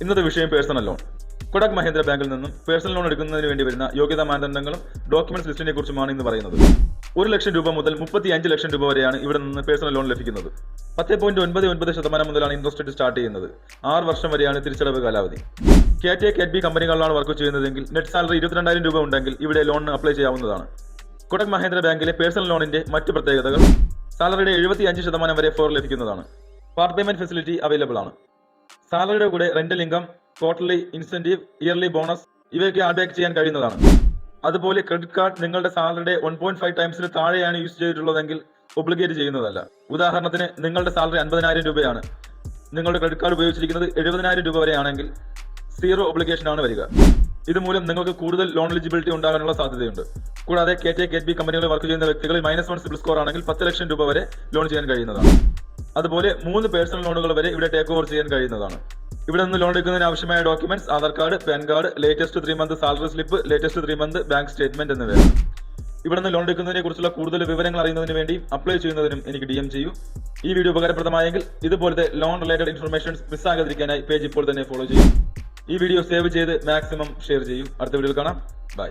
ഇന്നത്തെ വിഷയം personal loan. Kodagu Mahindra ബാങ്കിൽ നിന്നും പേഴ്സണൽ ലോൺ എടുക്കുന്നതിന് വേണ്ടി വരുന്ന യോഗ്യതാ മാനദണ്ഡങ്ങളും ഡോക്യുമെന്റ്സ് ലിസ്റ്റിനെ കുറിച്ചുമാണ് ഇന്ന് പറയുന്നത്. 1 ലക്ഷം രൂപ മുതൽ 35 ലക്ഷം രൂപ വരെയാണ് ഇവിടെ നിന്ന് പേഴ്സണൽ ലോൺ ലഭിക്കുന്നത്. 10.99% മുതലാണ് ഇൻട്രസ്റ്റ് റേറ്റ് സ്റ്റാർട്ട് ചെയ്യുന്നത്. 6 വർഷം വരെയാണ് തിരിച്ചടവ് കാലാവധി. KTA KTB കമ്പനികളിലാണ് വർക്ക് ചെയ്യുന്നതെങ്കിൽ നെറ്റ് സാലറി 22,000 രൂപ ഉണ്ടെങ്കിൽ ഇവിടെ ലോണിന് അപ്ലൈ ചെയ്യാവുന്നതാണ്. കൊടക് മഹീന്ദ്ര ബാങ്കിലെ പേഴ്സണൽ ലോണിന്റെ മറ്റ് പ്രത്യേകതകൾ: സാലറിയുടെ 75% വരെ ഫോർ ലഭിക്കുന്നതാണ്. പാർട്ട് പേയ്മെന്റ് ഫെസിലിറ്റി അവൈലബിൾ ആണ്. സാലറിയുടെ കൂടെ rental income, quarterly incentive, yearly bonus ഇവയൊക്കെ ആഡ് ബാക്ക് ചെയ്യാൻ കഴിയുന്നതാണ്. അതുപോലെ ക്രെഡിറ്റ് കാർഡ് നിങ്ങളുടെ സാലറിയുടെ 1.5 ടൈംസിന് താഴെയാണ് യൂസ് ചെയ്തിട്ടുള്ളതെങ്കിൽ ഒബ്ലിഗേറ്റ് ചെയ്യുന്നതല്ല. ഉദാഹരണത്തിന് നിങ്ങളുടെ സാലറി 50,000 രൂപയാണ്, നിങ്ങളുടെ ക്രെഡിറ്റ് കാർഡ് ഉപയോഗിച്ചിരിക്കുന്നത് 70,000 രൂപ വരെയാണെങ്കിൽ 0 ഒബ്ലിഗേഷൻ ആണ് വരിക. ഇതുമൂലം നിങ്ങൾക്ക് കൂടുതൽ ലോൺ എലിജിബിലിറ്റി ഉണ്ടാകാനുള്ള സാധ്യതയുണ്ട്. കൂടാതെ KTA KTB കമ്പനികളിൽ വർക്ക് ചെയ്യുന്ന വ്യക്തികളിൽ -1 സിബിൽ സ്കോർ ആണെങ്കിൽ 10 ലക്ഷം രൂപ വരെ ലോൺ ചെയ്യാൻ കഴിയുന്നതാണ്. അതുപോലെ 3 പേഴ്സണൽ ലോണുകൾ വരെ ഇവിടെ ടേക്ക് ഓവർ ചെയ്യാൻ കഴിയുന്നതാണ്. ഇവിടെ നിന്ന് ലോൺ എടുക്കുന്നതിന് ആവശ്യമായ documents Aadhaar card, pan card, latest 3 month salary slip, latest 3 month bank statement എന്നിവയാണ്. ഇവിടെ നിന്ന് ലോൺ എടുക്കുന്നതിനെ കുറിച്ചുള്ള കൂടുതൽ വിവരങ്ങൾ അറിയുന്നതിന് വേണ്ടി അപ്ലൈ ചെയ്യുന്നതിനും എനിക്ക് DM ചെയ്യൂ. ഈ വീഡിയോ ഉപകാരപ്രദമായെങ്കിൽ ഇതുപോലത്തെ ലോൺ റിലേറ്റഡ് ഇൻഫർമേഷൻസ് മിസ്സാകാതിരിക്കാനായി പേജ് ഇപ്പോൾ തന്നെ ഫോളോ ചെയ്യും. ഈ വീഡിയോ സേവ് ചെയ്ത് മാക്സിമം ഷെയർ ചെയ്യും. അടുത്ത വീഡിയോയിൽ കാണാം. ബൈ.